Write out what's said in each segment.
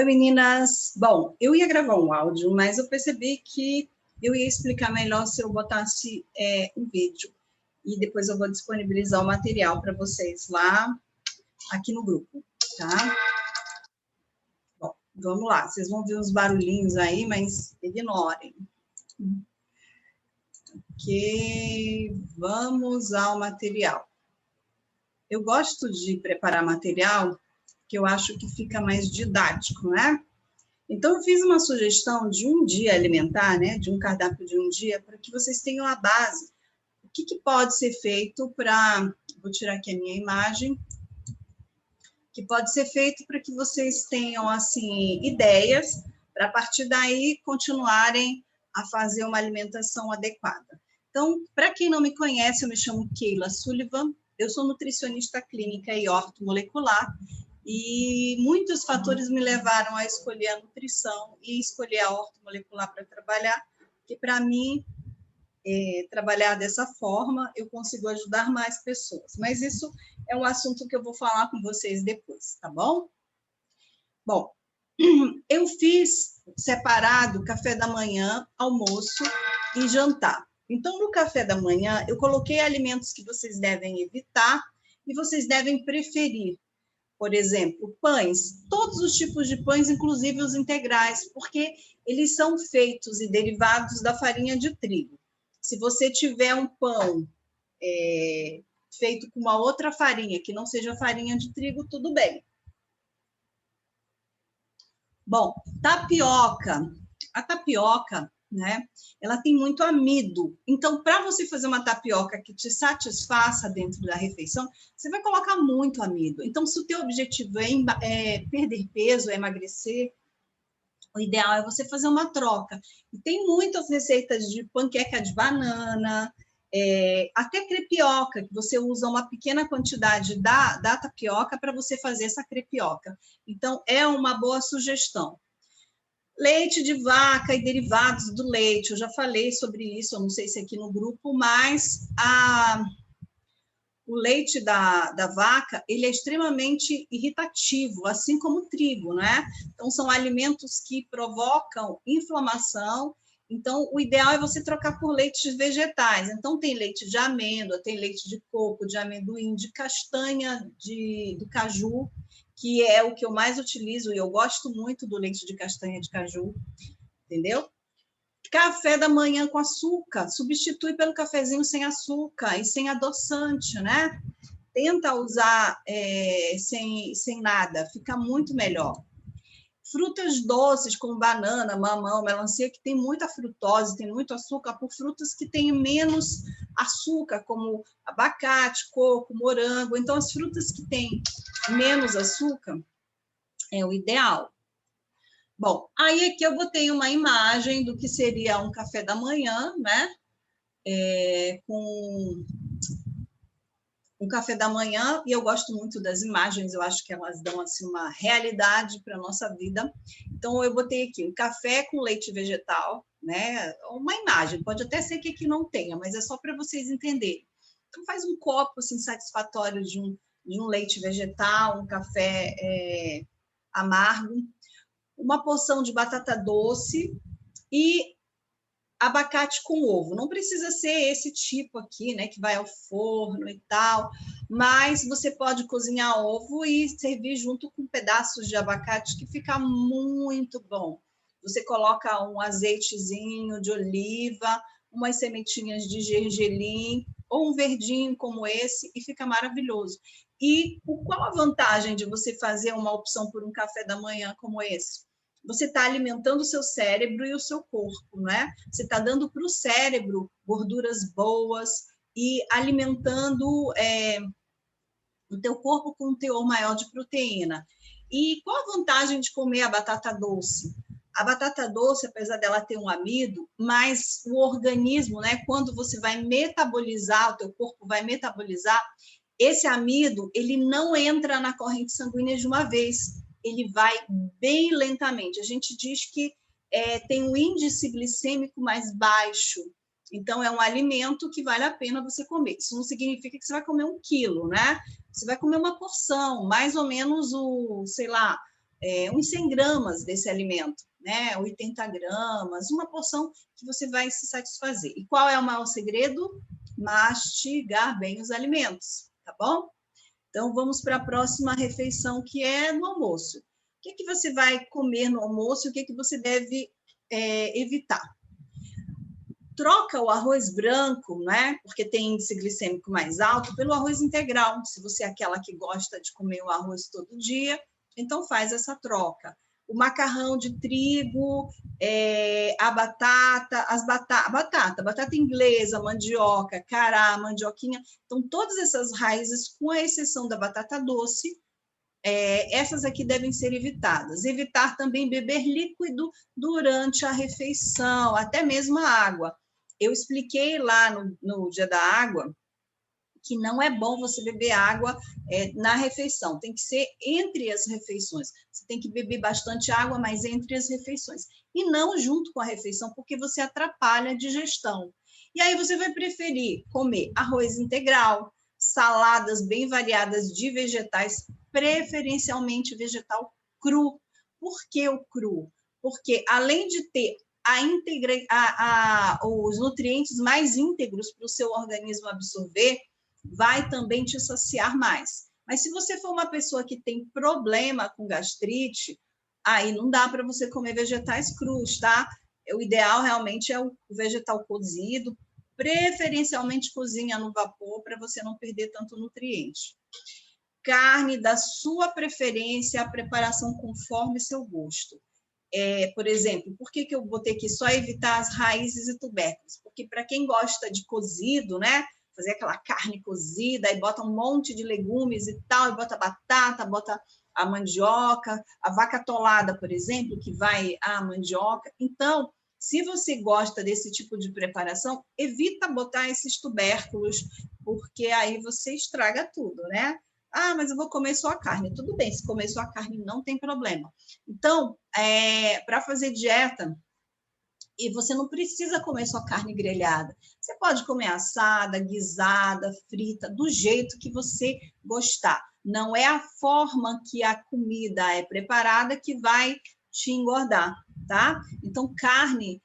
Oi, meninas! Bom, eu ia gravar um áudio, mas eu percebi que eu ia explicar melhor se eu botasse um vídeo. E depois eu vou disponibilizar o material para vocês lá, aqui no grupo, tá? Bom, vamos lá. Vocês vão ver uns barulhinhos aí, mas ignorem. Ok, vamos ao material. Eu gosto de preparar material que eu acho que fica mais didático, né? Então, eu fiz uma sugestão de um dia alimentar, né? De um cardápio de um dia, para que vocês tenham a base. O que pode ser feito para... Vou tirar aqui a minha imagem. Que pode ser feito para que vocês tenham, assim, ideias, para a partir daí continuarem a fazer uma alimentação adequada. Então, para quem não me conhece, eu me chamo Keila Sullivan, eu sou nutricionista clínica e ortomolecular, e muitos fatores me levaram a escolher a nutrição e escolher a ortomolecular para trabalhar, porque para mim, trabalhar dessa forma, eu consigo ajudar mais pessoas. Mas isso é um assunto que eu vou falar com vocês depois, tá bom? Bom, eu fiz separado café da manhã, almoço e jantar. Então, no café da manhã, eu coloquei alimentos que vocês devem evitar e vocês devem preferir. Por exemplo, pães, todos os tipos de pães, inclusive os integrais, porque eles são feitos e derivados da farinha de trigo. Se você tiver um pão feito com uma outra farinha, que não seja farinha de trigo, tudo bem. Bom, tapioca. A tapioca, né, ela tem muito amido. Então, para você fazer uma tapioca que te satisfaça dentro da refeição, você vai colocar muito amido. Então, se o teu objetivo é perder peso, é emagrecer, o ideal é você fazer uma troca. E tem muitas receitas de panqueca de banana, até crepioca, que você usa uma pequena quantidade da tapioca para você fazer essa crepioca. Então, é uma boa sugestão. Leite de vaca e derivados do leite, eu já falei sobre isso, eu não sei se aqui no grupo, mas o leite da vaca, ele é extremamente irritativo, assim como o trigo, né? Então, são alimentos que provocam inflamação, então, o ideal é você trocar por leites vegetais. Então, tem leite de amêndoa, tem leite de coco, de amendoim, de castanha, do caju, que é o que eu mais utilizo, e eu gosto muito do leite de castanha de caju, entendeu? Café da manhã com açúcar, substitui pelo cafezinho sem açúcar e sem adoçante, né? Tenta usar sem nada, fica muito melhor. Frutas doces, como banana, mamão, melancia, que tem muita frutose, tem muito açúcar, por frutas que têm menos açúcar, como abacate, coco, morango. Então, as frutas que têm menos açúcar é o ideal. Bom, aí aqui eu botei uma imagem do que seria um café da manhã, né? Com um café da manhã, e eu gosto muito das imagens, eu acho que elas dão assim uma realidade para a nossa vida. Então, eu botei aqui um café com leite vegetal, né? Uma imagem, pode até ser que aqui não tenha, mas é só para vocês entenderem. Então, faz um copo assim, satisfatório de um leite vegetal, um café amargo, uma porção de batata doce e abacate com ovo. Não precisa ser esse tipo aqui, né, que vai ao forno e tal, mas você pode cozinhar ovo e servir junto com pedaços de abacate, que fica muito bom. Você coloca um azeitezinho de oliva, umas sementinhas de gergelim, ou um verdinho como esse, e fica maravilhoso. E qual a vantagem de você fazer uma opção por um café da manhã como esse? Você está alimentando o seu cérebro e o seu corpo, né? Você está dando para o cérebro gorduras boas e alimentando o teu corpo com um teor maior de proteína. E qual a vantagem de comer a batata doce? A batata doce, apesar dela ter um amido, mas o organismo, né, quando você vai metabolizar, o teu corpo vai metabolizar, esse amido, ele não entra na corrente sanguínea de uma vez, ele vai bem lentamente. A gente diz que tem um índice glicêmico mais baixo, então é um alimento que vale a pena você comer. Isso não significa que você vai comer 1 quilo, né? Você vai comer uma porção, mais ou menos sei lá, uns 100 gramas desse alimento, né? 80 gramas, uma porção que você vai se satisfazer. E qual é o maior segredo? Mastigar bem os alimentos, tá bom? Então, vamos para a próxima refeição, que é no almoço. O que você vai comer no almoço e o que você deve evitar? Troca o arroz branco, né? Porque tem índice glicêmico mais alto, pelo arroz integral. Se você é aquela que gosta de comer o arroz todo dia, então faz essa troca. O macarrão de trigo, a batata, batata inglesa, mandioca, cará, mandioquinha. Então, todas essas raízes, com a exceção da batata doce, essas aqui devem ser evitadas. Evitar também beber líquido durante a refeição, até mesmo a água. Eu expliquei lá no Dia da Água que não é bom você beber água na refeição, tem que ser entre as refeições. Você tem que beber bastante água, mas entre as refeições. E não junto com a refeição, porque você atrapalha a digestão. E aí você vai preferir comer arroz integral, saladas bem variadas de vegetais, preferencialmente vegetal cru. Por que o cru? Porque além de ter os nutrientes mais íntegros para o seu organismo absorver, vai também te saciar mais. Mas se você for uma pessoa que tem problema com gastrite, aí não dá para você comer vegetais crus, tá? O ideal realmente é o vegetal cozido, preferencialmente cozinha no vapor, para você não perder tanto nutriente. Carne da sua preferência, a preparação conforme seu gosto. Por exemplo, por que eu botei aqui só evitar as raízes e tubérculos? Porque para quem gosta de cozido, né? Fazer aquela carne cozida, aí bota um monte de legumes e tal, e bota batata, bota a mandioca, a vaca atolada, por exemplo, que vai a mandioca. Então, se você gosta desse tipo de preparação, evita botar esses tubérculos, porque aí você estraga tudo, né? Ah, mas eu vou comer só a carne. Tudo bem, se comer só a carne não tem problema. Então, para fazer dieta, e você não precisa comer só carne grelhada. Você pode comer assada, guisada, frita, do jeito que você gostar. Não é a forma que a comida é preparada que vai te engordar, tá? Então, carne,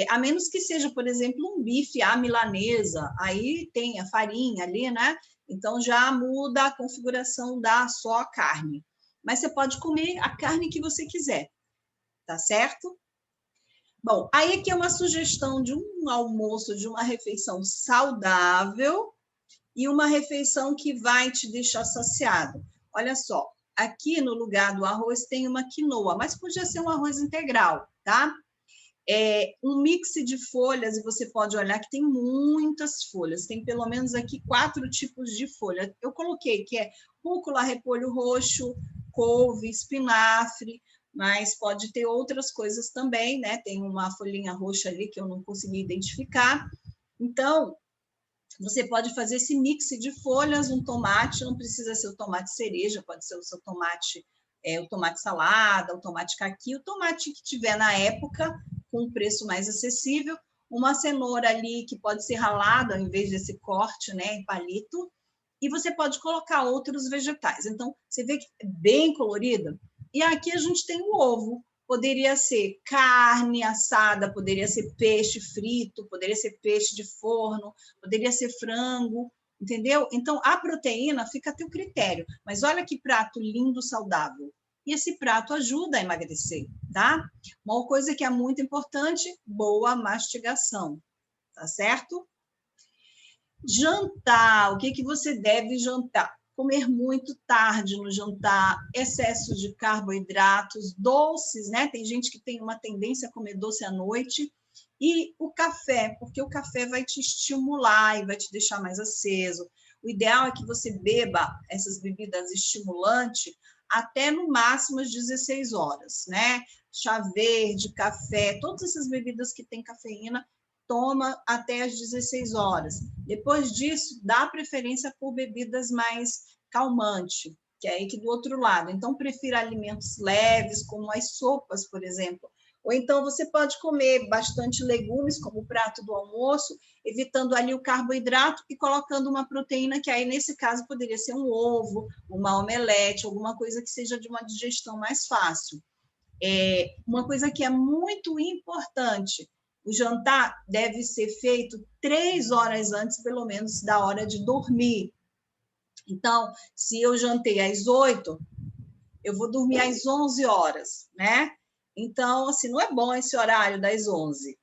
a menos que seja, por exemplo, um bife à milanesa, aí tem a farinha ali, né? Então, já muda a configuração da só a carne. Mas você pode comer a carne que você quiser, tá certo? Bom, aí aqui é uma sugestão de um almoço, de uma refeição saudável e uma refeição que vai te deixar saciado. Olha só, aqui no lugar do arroz tem uma quinoa, mas podia ser um arroz integral, tá? Um mix de folhas, e você pode olhar que tem muitas folhas, tem pelo menos aqui 4 tipos de folha. Eu coloquei que é rúcula, repolho roxo, couve, espinafre, mas pode ter outras coisas também, né? Tem uma folhinha roxa ali que eu não consegui identificar. Então, você pode fazer esse mix de folhas, um tomate, não precisa ser o tomate cereja, pode ser o seu tomate, o tomate salada, o tomate caqui, o tomate que tiver na época, com um preço mais acessível, uma cenoura ali que pode ser ralada, ao invés desse corte, né, em palito, e você pode colocar outros vegetais. Então, você vê que é bem colorido. E aqui a gente tem o ovo. Poderia ser carne assada, poderia ser peixe frito, poderia ser peixe de forno, poderia ser frango, entendeu? Então, a proteína fica a teu critério. Mas olha que prato lindo, saudável. E esse prato ajuda a emagrecer, tá? Uma coisa que é muito importante, boa mastigação, tá certo? Jantar, o que você deve jantar? Comer muito tarde no jantar, excesso de carboidratos, doces, né? Tem gente que tem uma tendência a comer doce à noite. E o café, porque o café vai te estimular e vai te deixar mais aceso. O ideal é que você beba essas bebidas estimulantes até no máximo às 16 horas, né? Chá verde, café, todas essas bebidas que têm cafeína, toma até às 16 horas. Depois disso, dá preferência por bebidas mais calmantes, que é aí que do outro lado. Então, prefira alimentos leves, como as sopas, por exemplo. Ou então você pode comer bastante legumes como o prato do almoço, evitando ali o carboidrato e colocando uma proteína, que aí nesse caso poderia ser um ovo, uma omelete, alguma coisa que seja de uma digestão mais fácil. Uma coisa que é muito importante, o jantar deve ser feito 3 horas antes, pelo menos, da hora de dormir. Então, se eu jantei às 8, eu vou dormir às 11 horas, né? Então, assim, não é bom esse horário das 11,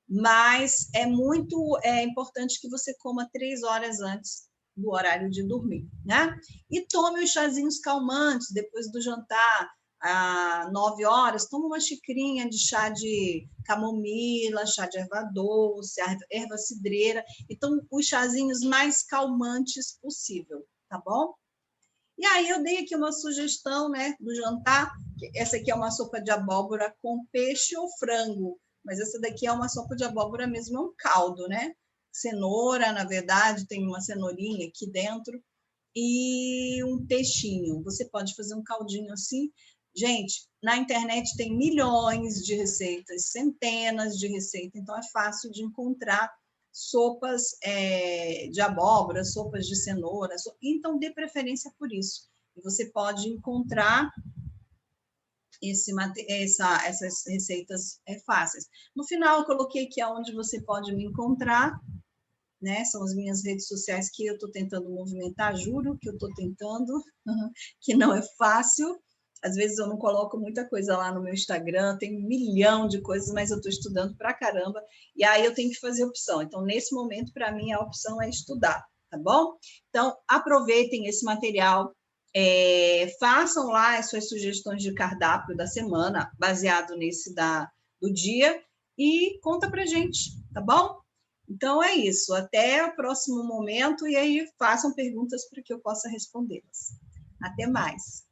mas é muito importante que você coma 3 horas antes do horário de dormir, né? E tome os chazinhos calmantes depois do jantar, às 9 horas, toma uma xicrinha de chá de camomila, chá de erva doce, erva cidreira. Então, os chazinhos mais calmantes possível, tá bom? E aí eu dei aqui uma sugestão, né, do jantar. Essa aqui é uma sopa de abóbora com peixe ou frango, mas essa daqui é uma sopa de abóbora mesmo, é um caldo, né? Cenoura, na verdade, tem uma cenourinha aqui dentro e um peixinho. Você pode fazer um caldinho assim. Gente, na internet tem milhões de receitas, centenas de receitas, então é fácil de encontrar sopas de abóbora, sopas de cenoura, então dê preferência por isso. E você pode encontrar essas receitas fáceis. No final, eu coloquei aqui onde você pode me encontrar, né? São as minhas redes sociais que eu estou tentando movimentar, juro que eu estou tentando, que não é fácil. Às vezes eu não coloco muita coisa lá no meu Instagram, tem 1 milhão de coisas, mas eu estou estudando pra caramba, e aí eu tenho que fazer opção. Então, nesse momento, para mim, a opção é estudar, tá bom? Então, aproveitem esse material, façam lá as suas sugestões de cardápio da semana, baseado nesse do dia, e conta pra gente, tá bom? Então, é isso. Até o próximo momento, e aí façam perguntas para que eu possa respondê-las. Até mais.